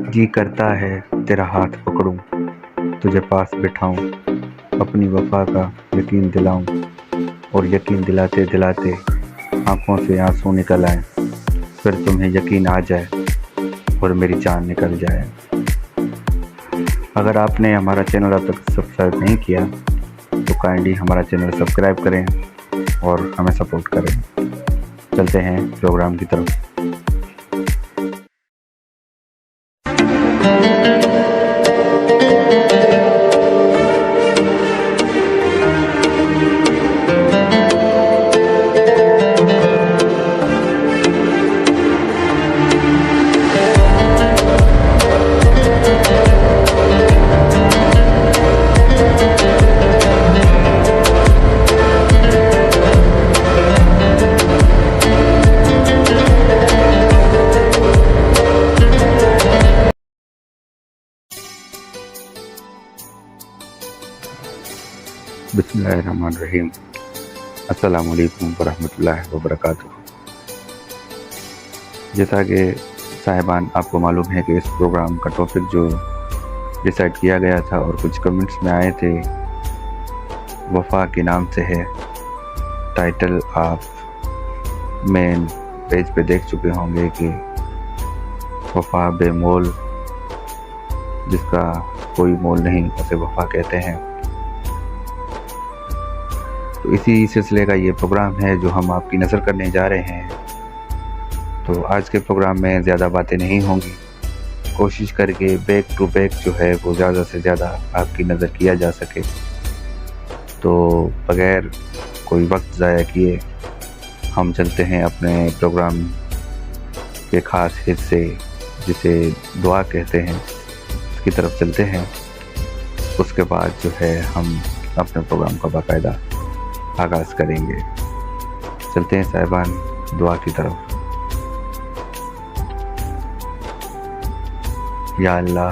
جی کرتا ہے تیرا ہاتھ پکڑوں، تجھے پاس بٹھاؤں، اپنی وفا کا یقین دلاؤں، اور یقین دلاتے دلاتے آنکھوں سے آنسو نکل آئیں، پھر تمہیں یقین آ جائے اور میری جان نکل جائے۔ اگر آپ نے ہمارا چینل اب تک سبسکرائب نہیں کیا تو کائنڈلی ہمارا چینل سبسکرائب کریں اور ہمیں سپورٹ کریں۔ چلتے ہیں پروگرام کی طرف۔ بسم اللہ الرحمن الرحیم۔ السلام علیکم ورحمۃ اللہ وبرکاتہ۔ جیسا کہ صاحبان آپ کو معلوم ہے کہ اس پروگرام کا ٹاپک جو ڈیسائیڈ کیا گیا تھا اور کچھ کمنٹس میں آئے تھے، وفا کے نام سے ہے۔ ٹائٹل آپ مین پیج پہ دیکھ چکے ہوں گے کہ وفا بے مول، جس کا کوئی مول نہیں، اسے وفا کہتے ہیں۔ تو اسی سلسلے کا یہ پروگرام ہے جو ہم آپ کی نظر کرنے جا رہے ہیں۔ تو آج کے پروگرام میں زیادہ باتیں نہیں ہوں گی، کوشش کر کے بیک ٹو بیک جو ہے وہ زیادہ سے زیادہ آپ کی نظر کیا جا سکے۔ تو بغیر کوئی وقت ضائع کیے ہم چلتے ہیں اپنے پروگرام کے خاص حصے جسے دعا کہتے ہیں، اس کی طرف چلتے ہیں۔ اس کے بعد جو ہے ہم اپنے پروگرام کا باقاعدہ آغاز کریں گے۔ چلتے ہیں صاحبان دعا کی طرف۔ یا اللہ،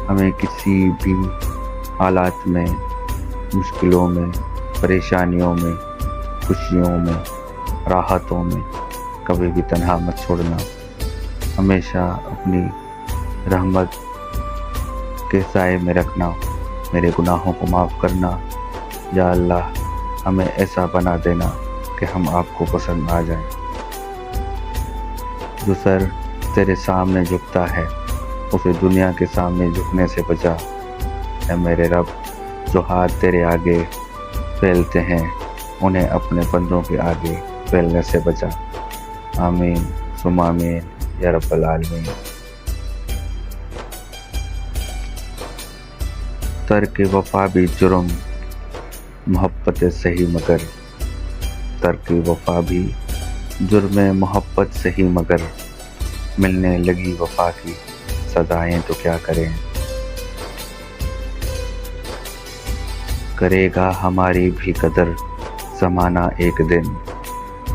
ہمیں کسی بھی حالات میں، مشکلوں میں، پریشانیوں میں، خوشیوں میں، راحتوں میں کبھی بھی تنہا مت چھوڑنا۔ ہمیشہ اپنی رحمت کے سائے میں رکھنا، میرے گناہوں کو معاف کرنا۔ یا اللہ، ہمیں ایسا بنا دینا کہ ہم آپ کو پسند آ جائیں۔ جو سر تیرے سامنے جھکتا ہے اسے دنیا کے سامنے جھکنے سے بچا۔ اے میرے رب، جو ہاتھ تیرے آگے پھیلتے ہیں انہیں اپنے بندوں کے آگے پھیلنے سے بچا۔ آمین ثم آمین یا رب العالمین۔ ترک وفا بھی جرم، محبت صحیح مگر۔ ترک وفا بھی جرم محبت صحیح مگر، ملنے لگی وفا کی سزائیں تو کیا کریں۔ کرے گا ہماری بھی قدر زمانہ ایک دن،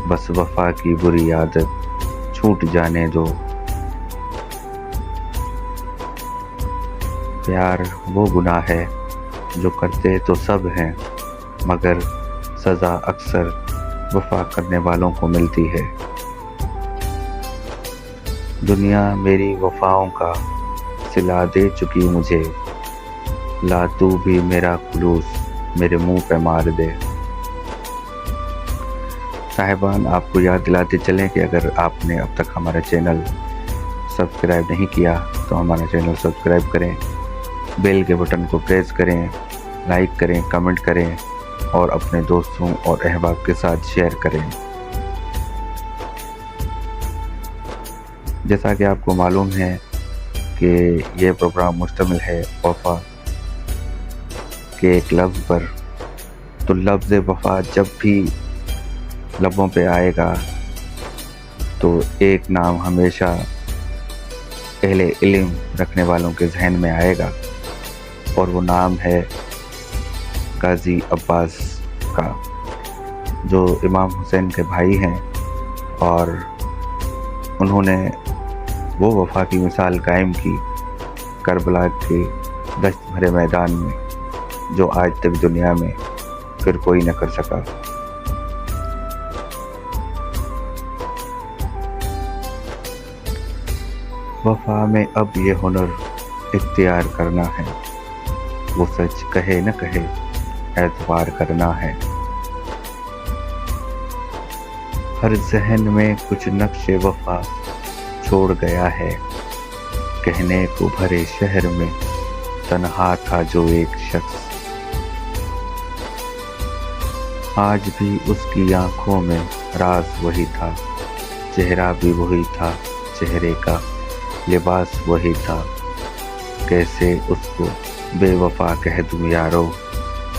بس وفا کی بری عادت چھوٹ جانے دو۔ پیار وہ گناہ ہے جو کرتے تو سب ہیں، مگر سزا اکثر وفا کرنے والوں کو ملتی ہے۔ دنیا میری وفاؤں کا صلہ دے چکی مجھے، لا تو بھی میرا خلوص میرے منہ پہ مار دے۔ صاحبان آپ کو یاد دلاتے چلیں کہ اگر آپ نے اب تک ہمارا چینل سبسکرائب نہیں کیا تو ہمارا چینل سبسکرائب کریں، بیل کے بٹن کو پریس کریں، لائک کریں، کمنٹ کریں اور اپنے دوستوں اور احباب کے ساتھ شیئر کریں۔ جیسا کہ آپ کو معلوم ہے کہ یہ پروگرام مشتمل ہے وفا کے ایک لفظ پر۔ تو لفظ وفا جب بھی لبوں پہ آئے گا تو ایک نام ہمیشہ اہل علم رکھنے والوں کے ذہن میں آئے گا، اور وہ نام ہے قاضی عباس کا، جو امام حسین کے بھائی ہیں، اور انہوں نے وہ وفا کی مثال قائم کی کربلا کے دشت بھرے میدان میں، جو آج تک دنیا میں پھر کوئی نہ کر سکا۔ وفا میں اب یہ ہنر اختیار کرنا ہے، وہ سچ کہے نہ کہے اعتبار کرنا ہے۔ ہر ذہن میں کچھ نقش وفا چھوڑ گیا ہے، کہنے کو بھرے شہر میں تنہا تھا جو ایک شخص۔ آج بھی اس کی آنکھوں میں راز وہی تھا، چہرہ بھی وہی تھا، چہرے کا لباس وہی تھا۔ کیسے اس کو بے وفا کہہ دوں یارو،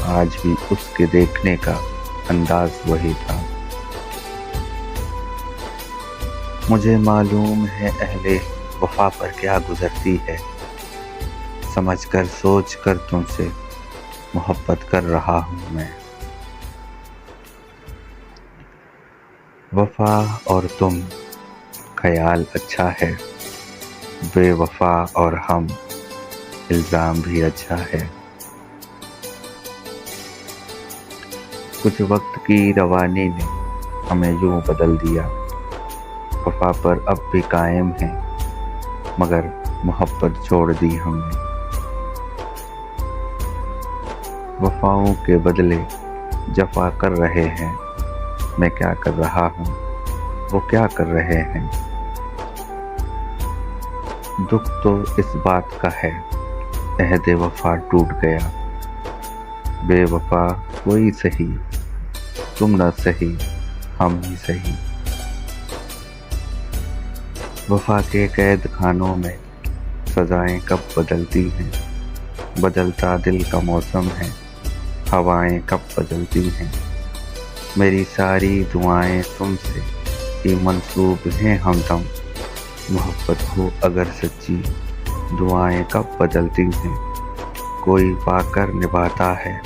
آج بھی اس کے دیکھنے کا انداز وہی تھا۔ مجھے معلوم ہے اہل وفا پر کیا گزرتی ہے، سمجھ کر سوچ کر تم سے محبت کر رہا ہوں میں۔ وفا اور تم خیال اچھا ہے، بے وفا اور ہم الزام بھی اچھا ہے۔ کچھ وقت کی روانی نے ہمیں یوں بدل دیا، وفا پر اب بھی قائم ہیں مگر محبت چھوڑ دی ہم نے۔ وفاؤں کے بدلے جفا کر رہے ہیں، میں کیا کر رہا ہوں، وہ کیا کر رہے ہیں۔ دکھ تو اس بات کا ہے عہد وفا ٹوٹ گیا، بے وفا کوئی سہی، تم نہ سہی ہم ہی سہی۔ وفا کے قید خانوں میں سزائیں کب بدلتی ہیں، بدلتا دل کا موسم ہے، ہوائیں کب بدلتی ہیں۔ میری ساری دعائیں تم سے ہی منسوب ہیں ہمدم، محبت ہو اگر سچی دعائیں کب بدلتی ہیں۔ کوئی پا کر نبھاتا ہے،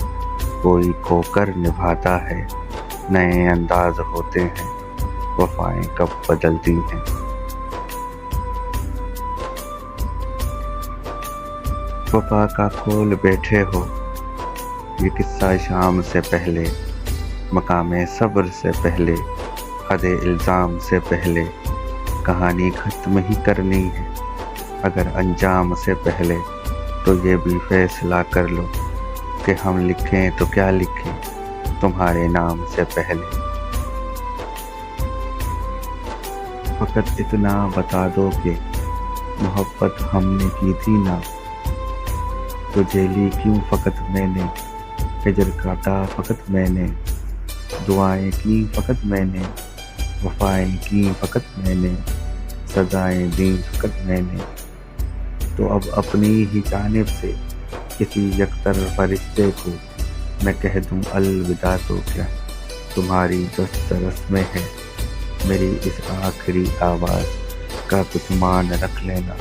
کوئی کھو کر نبھاتا ہے، نئے انداز ہوتے ہیں، وفائیں کب بدلتی ہیں۔ وفا کا کھول بیٹھے ہو یہ قصہ شام سے پہلے، مقام صبر سے پہلے، حد الزام سے پہلے، کہانی ختم ہی کرنی ہے اگر انجام سے پہلے، تو یہ بھی فیصلہ کر لو کہ ہم لکھیں تو کیا لکھیں تمہارے نام سے پہلے۔ فقط اتنا بتا دو کہ محبت ہم نے کی تھی نا، تو جیلی کیوں فقط میں نے، ہجر کاٹا فقط میں نے، دعائیں کی فقط میں نے، وفائیں کی فقط میں نے، سزائیں دیں فقط میں نے۔ تو اب اپنی ہی جانب سے کسی یکطر فرشتے کو میں کہہ دوں الوداع، تو کیا تمہاری دست رسم ہے میری اس آخری آواز کا کچھ مان رکھ لینا،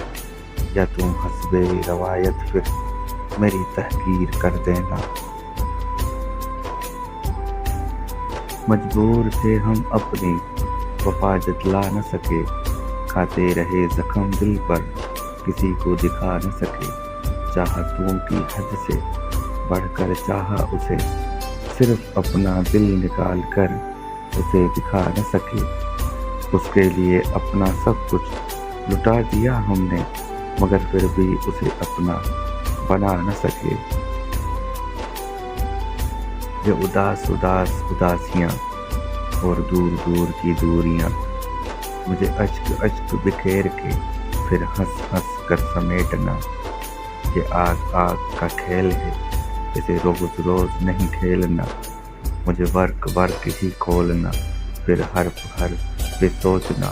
یا تم حسب روایت پھر میری تحقیر کر دینا۔ مجبور تھے ہم اپنی وفا جتلا نہ سکے، کھاتے رہے زخم دل پر کسی کو دکھا نہ سکے، چاہتوں کی حد سے بڑھ کر چاہا اسے، صرف اپنا دل نکال کر اسے دکھا نہ سکے۔ اس کے لیے اپنا سب کچھ لٹا دیا ہم نے، مگر پھر بھی اسے اپنا بنا نہ سکے۔ یہ اداس اداس اداسیاں اور دور دور کی دوریاں، مجھے اشک اشک بکھیر کے پھر ہنس ہنس کر سمیٹنا، یہ آگ آگ کا کھیل ہے اسے روز روز نہیں کھیلنا، مجھے ورق ورق ہی کھولنا پھر حرف حرف پہ سوچنا،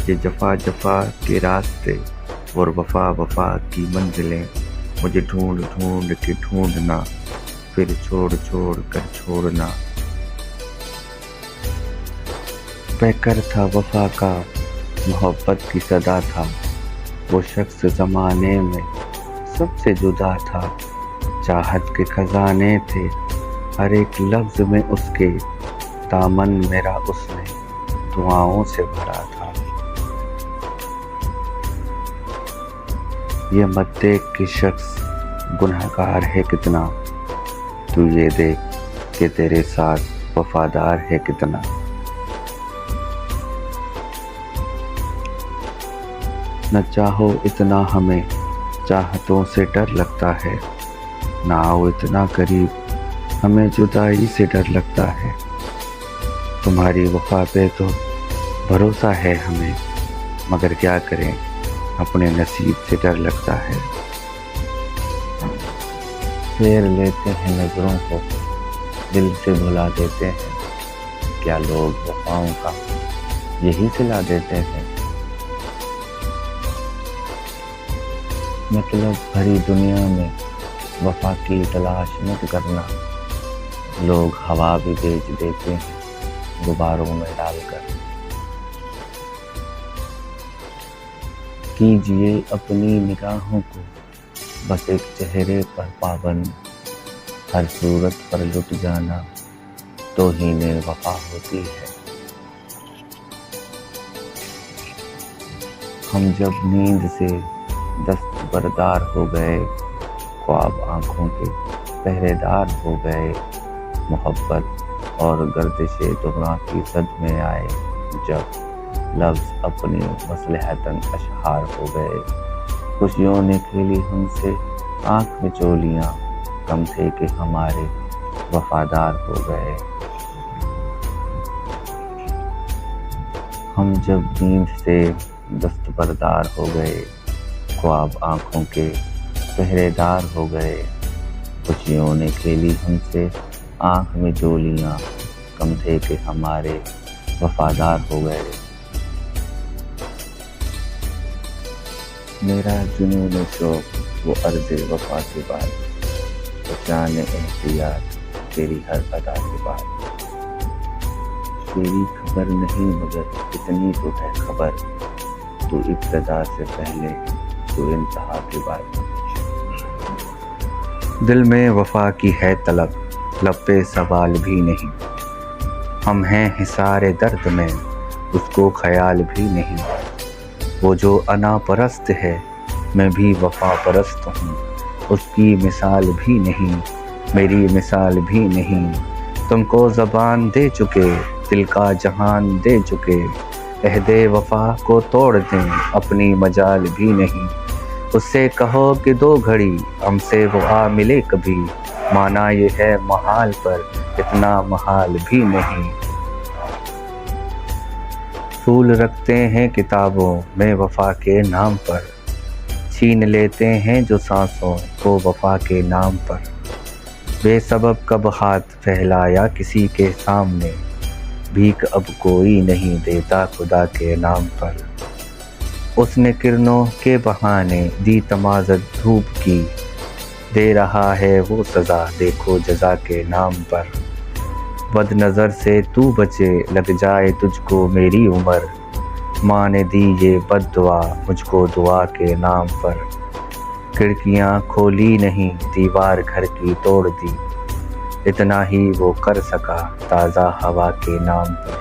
یہ جفا جفا کے راستے اور وفا وفا کی منزلیں، مجھے ڈھونڈ ڈھونڈ کے ڈھونڈنا پھر چھوڑ چھوڑ کر چھوڑنا۔ پیکر تھا وفا کا، محبت کی صدا تھا، وہ شخص زمانے میں سب سے جدا تھا، چاہت کے خزانے تھے ہر ایک لفظ میں اس کے، دامن میرا اس نے دعاؤں سے بھرا تھا۔ یہ مت دیکھ کہ شخص گنہگار ہے کتنا، تو یہ دیکھ کہ تیرے ساتھ وفادار ہے کتنا۔ نہ چاہو اتنا ہمیں چاہتوں سے ڈر لگتا ہے، نہ آؤ اتنا قریب ہمیں جدائی سے ڈر لگتا ہے۔ تمہاری وفا پہ تو بھروسہ ہے ہمیں، مگر کیا کریں اپنے نصیب سے ڈر لگتا ہے۔ پھیر لیتے ہیں نظروں کو، دل سے بھلا دیتے ہیں، کیا لوگ وفاؤں کا یہی صلہ دیتے ہیں۔ مطلب بھری دنیا میں وفا کی تلاش مت کرنا، لوگ ہوا بھی بیچ دیتے ہیں غباروں میں ڈال کر۔ کیجئے اپنی نگاہوں کو بس ایک چہرے پر پابند، ہر صورت پر لٹ جانا توہین وفا ہوتی ہے۔ ہم جب نیند سے دستبردار ہو گئے، خواب آنکھوں کے پہرے دار ہو گئے، محبت اور گردش دوران کی زد میں آئے، جب لفظ اپنی مصلحتاً اشعار ہو گئے، خوشیوں نے کھیلی ہم سے آنکھ میں چولیاں، کم تھے کہ ہمارے وفادار ہو گئے۔ ہم جب نیند سے دستبردار ہو گئے، خواب آنکھوں کے پہرے دار ہو گئے، خوشیوں نے کھیلی ہم سے آنکھ میں جولیاں، کم تھے کہ ہمارے وفادار ہو گئے۔ میرا جنون شوق وہ عرض وفا کے بعد، وہ شان احتیاط تیری ہر ادا کے بعد، تیری خبر نہیں مگر اتنی تو ہے خبر، تو ابتدا سے پہلے تو انتہا کے بعد۔ دل میں وفا کی ہے طلب، لب پہ سوال بھی نہیں، ہم ہیں حصار درد میں اس کو خیال بھی نہیں۔ وہ جو انا پرست ہے میں بھی وفا پرست ہوں، اس کی مثال بھی نہیں میری مثال بھی نہیں۔ تم کو زبان دے چکے دل کا جہان دے چکے، عہد وفا کو توڑ دیں اپنی مجال بھی نہیں۔ اس سے کہو کہ دو گھڑی ہم سے وہ آ ملے کبھی، مانا یہ ہے محال پر اتنا محال بھی نہیں۔ پھول رکھتے ہیں کتابوں میں وفا کے نام پر، چھین لیتے ہیں جو سانسوں کو وفا کے نام پر۔ بے سبب کب ہاتھ پھیلایا کسی کے سامنے، بھیک اب کوئی نہیں دیتا خدا کے نام پر۔ اس نے کرنوں کے بہانے دی تمازت دھوپ کی، دے رہا ہے وہ سزا دیکھو جزا کے نام پر۔ بد نظر سے تو بچے لگ جائے تجھ کو میری عمر، ماں نے دی یہ بد دعا مجھ کو دعا کے نام پر۔ کھڑکیاں کھولی نہیں دیوار گھر کی توڑ دی، اتنا ہی وہ کر سکا تازہ ہوا کے نام پر۔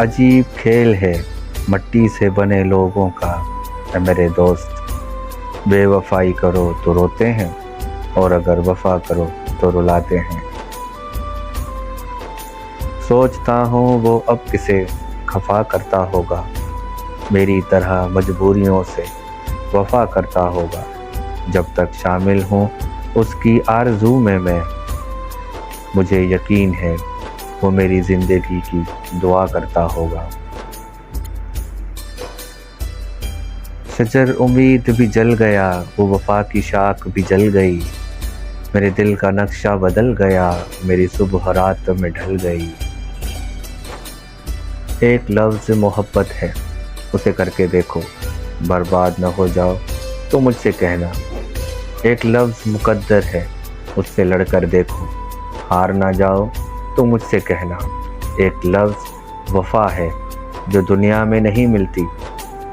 عجیب کھیل ہے مٹی سے بنے لوگوں کا اے میرے دوست، بے وفائی کرو تو روتے ہیں اور اگر وفا کرو تو رلاتے ہیں۔ سوچتا ہوں وہ اب کسے خفا کرتا ہوگا، میری طرح مجبوریوں سے وفا کرتا ہوگا۔ جب تک شامل ہوں اس کی آرزو میں مجھے یقین ہے وہ میری زندگی کی دعا کرتا ہوگا۔ شجر امید بھی جل گیا، وہ وفا کی شاخ بھی جل گئی، میرے دل کا نقشہ بدل گیا، میری صبح رات میں ڈھل گئی۔ ایک لفظ محبت ہے اسے کر کے دیکھو، برباد نہ ہو جاؤ تو مجھ سے کہنا۔ ایک لفظ مقدر ہے اس سے لڑ کر دیکھو، ہار نہ جاؤ تو مجھ سے کہنا۔ ایک لفظ وفا ہے جو دنیا میں نہیں ملتی،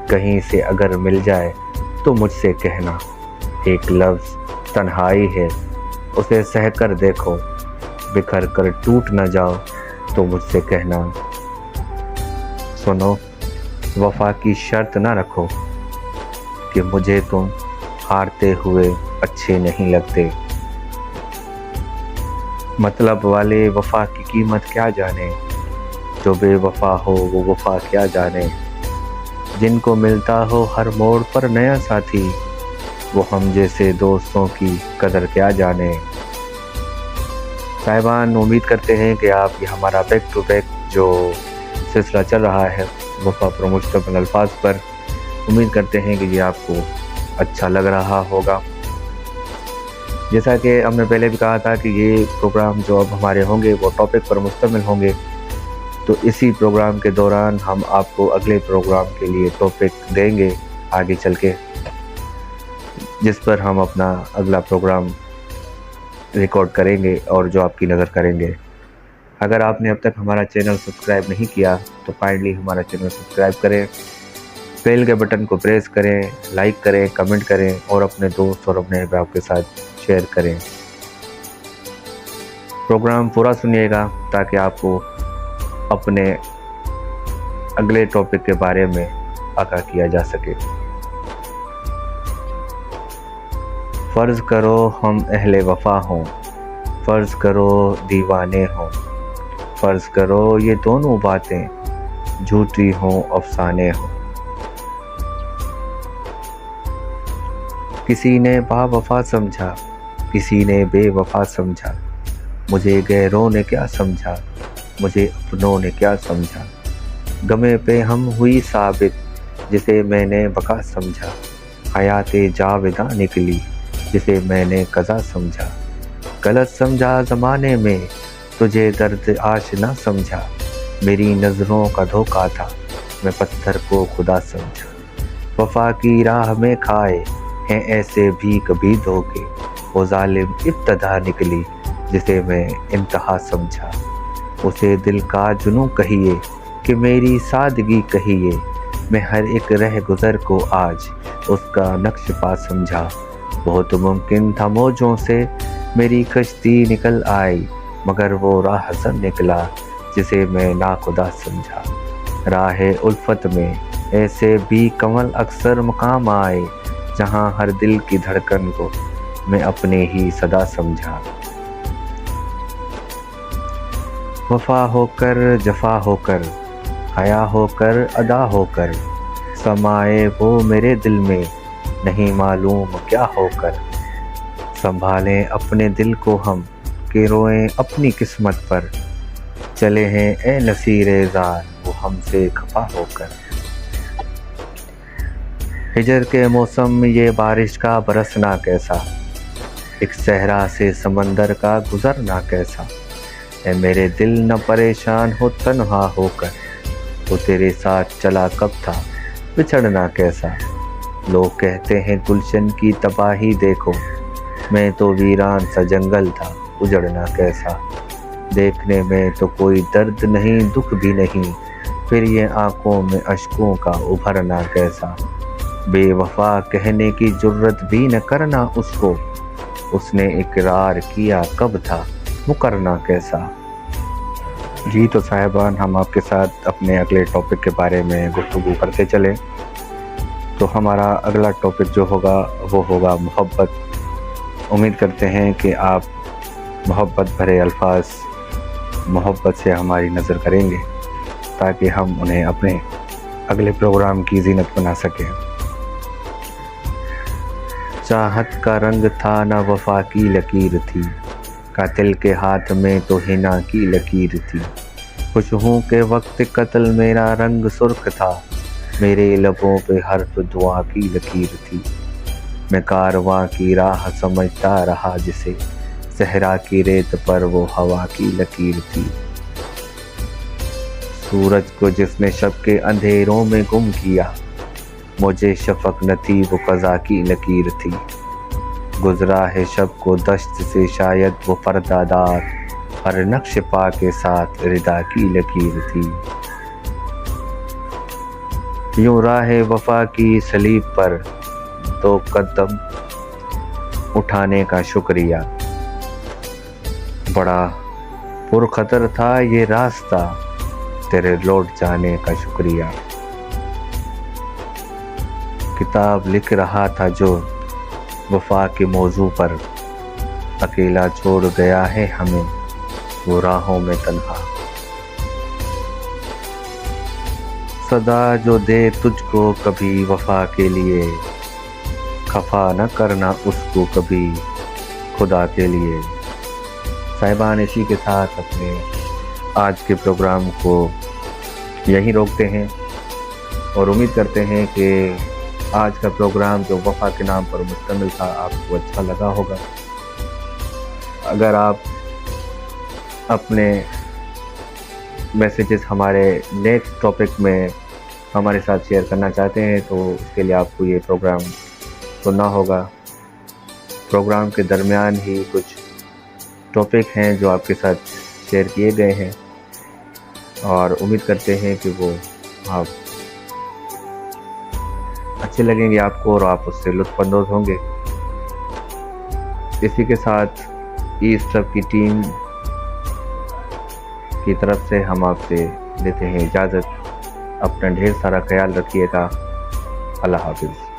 کہیں سے اگر مل جائے تو مجھ سے کہنا۔ ایک لفظ تنہائی ہے اسے سہ کر دیکھو، بکھر کر ٹوٹ نہ جاؤ تو مجھ سے کہنا۔ سنو وفا کی شرط نہ رکھو کہ مجھے تم ہارتے ہوئے اچھے نہیں لگتے، مطلب والے وفا کی قیمت کیا جانے، جو بے وفا ہو وہ وفا کیا جانے۔ جن کو ملتا ہو ہر موڑ پر نیا ساتھی، وہ ہم جیسے دوستوں کی قدر کیا جانے۔ صاحبان، امید کرتے ہیں کہ آپ یہ ہمارا بیک ٹو بیک جو سلسلہ چل رہا ہے وفا پر مشتمل الفاظ پر، امید کرتے ہیں کہ یہ آپ کو اچھا لگ رہا ہوگا۔ جیسا کہ ہم نے پہلے بھی کہا تھا کہ یہ پروگرام جو اب ہمارے ہوں گے وہ ٹاپک پر مشتمل ہوں گے، تو اسی پروگرام کے دوران ہم آپ کو اگلے پروگرام کے لیے ٹاپک دیں گے آگے چل کے، جس پر ہم اپنا اگلا پروگرام ریکارڈ کریں گے اور جو آپ کی نظر کریں گے۔ اگر آپ نے اب تک ہمارا چینل سبسکرائب نہیں کیا تو کائنڈلی ہمارا چینل سبسکرائب کریں، بیل کے بٹن کو پریس کریں، لائک کریں، کمنٹ کریں اور اپنے دوست اور اپنے احباب کے ساتھ شیئر کریں۔ پروگرام پورا سنیے گا تاکہ آپ کو اپنے اگلے ٹاپک کے بارے میں آگاہ کیا جا سکے۔ فرض کرو ہم اہل وفا ہوں، فرض کرو دیوانے ہوں، فرض کرو یہ دونوں باتیں جھوٹی ہوں، افسانے ہوں۔ کسی نے با وفا سمجھا، کسی نے بے وفا سمجھا، مجھے غیروں نے کیا سمجھا، مجھے اپنوں نے کیا سمجھا۔ غمے پہ ہم ہوئی ثابت، جسے میں نے بقا سمجھا، حیات جاوداں نکلی، جسے میں نے قضا سمجھا۔ غلط سمجھا زمانے میں، تجھے درد آشنا سمجھا، میری نظروں کا دھوکا تھا، میں پتھر کو خدا سمجھا۔ وفا کی راہ میں کھائے ہیں ایسے بھی کبھی دھوکے، وہ ظالم ابتدا نکلی، جسے میں انتہا سمجھا۔ اسے دل کا جنوں کہیے کہ میری سادگی کہیے، میں ہر ایک رہ گزر کو آج اس کا نقش پا سمجھا۔ بہت ممکن تھا موجوں سے میری کشتی نکل آئی، مگر وہ راہزن نکلا، جسے میں ناخدا سمجھا۔ راہ الفت میں ایسے بھی کنول اکثر مقام آئے، جہاں ہر دل کی دھڑکن کو میں اپنے ہی صدا سمجھا۔ وفا ہو کر جفا ہو کر، حیا ہو کر ادا ہو کر، سمائے وہ میرے دل میں نہیں معلوم کیا ہو کر۔ سنبھالیں اپنے دل کو ہم کہ روئیں اپنی قسمت پر، چلے ہیں اے نصیر زار وہ ہم سے خفا ہو کر۔ ہجر کے موسم میں یہ بارش کا برسنا کیسا، ایک صحرا سے سمندر کا گزرنا کیسا۔ اے میرے دل نہ پریشان ہو تنہا ہو کر، وہ تیرے ساتھ چلا کب تھا بچھڑنا کیسا۔ لوگ کہتے ہیں گلشن کی تباہی دیکھو، میں تو ویران سا جنگل تھا اجڑنا کیسا۔ دیکھنے میں تو کوئی درد نہیں دکھ بھی نہیں، پھر یہ آنکھوں میں اشکوں کا ابھرنا کیسا۔ بے وفا کہنے کی جرت بھی نہ کرنا اس کو، اس نے اقرار کیا کب تھا مکرنا کیسا۔ جی تو صاحبان، ہم آپ کے ساتھ اپنے اگلے ٹاپک کے بارے میں گفتگو کرتے چلیں۔ تو ہمارا اگلا ٹاپک جو ہوگا وہ ہوگا محبت۔ امید کرتے ہیں کہ آپ محبت بھرے الفاظ محبت سے ہماری نظر کریں گے تاکہ ہم انہیں اپنے اگلے پروگرام کی زینت بنا سکیں۔ چاہت کا رنگ تھا نہ وفا کی لکیر تھی، قاتل کے ہاتھ میں تو حنا کی لکیر تھی۔ خوش ہوں کہ وقت قتل میرا رنگ سرخ تھا، میرے لبوں پہ حرف دعا کی لکیر تھی۔ میں کارواں کی راہ سمجھتا رہا جسے، صحرا کی ریت پر وہ ہوا کی لکیر تھی۔ سورج کو جس نے شب کے اندھیروں میں گم کیا، مجھے شفق نہ تھی وہ قضا کی لکیر تھی۔ گزرا ہے شب کو دشت سے شاید وہ پردہ دار، ہر نقش پا کے ساتھ ردا کی لکیر تھی۔ یوں راہ وفا کی صلیب پر دو قدم اٹھانے کا شکریہ، بڑا پرخطر تھا یہ راستہ تیرے لوٹ جانے کا شکریہ۔ کتاب لکھ رہا تھا جو وفا کے موضوع پر، اکیلا چھوڑ گیا ہے ہمیں وہ راہوں میں تنہا۔ صدا جو دے تجھ کو کبھی وفا کے لیے، خفا نہ کرنا اس کو کبھی خدا کے لیے۔ صاحبان، اسی کے ساتھ اپنے آج کے پروگرام کو یہیں روکتے ہیں اور امید کرتے ہیں کہ آج کا پروگرام جو وفا کے نام پر مشتمل تھا آپ کو اچھا لگا ہوگا۔ اگر آپ اپنے میسیجز ہمارے نیکسٹ ٹاپک میں ہمارے ساتھ شیئر کرنا چاہتے ہیں تو اس کے لیے آپ کو یہ پروگرام سننا ہوگا۔ پروگرام کے درمیان ہی کچھ ٹاپک ہیں جو آپ کے ساتھ شیئر کیے گئے ہیں اور امید کرتے ہیں کہ وہ آپ اچھے لگیں گے آپ کو اور آپ اس سے لطف اندوز ہوں گے۔ اسی کے ساتھ ایسٹ کلب کی ٹیم کی طرف سے ہم آپ سے لیتے ہیں اجازت۔ اپنا ڈھیر سارا خیال رکھیے گا۔ اللہ حافظ۔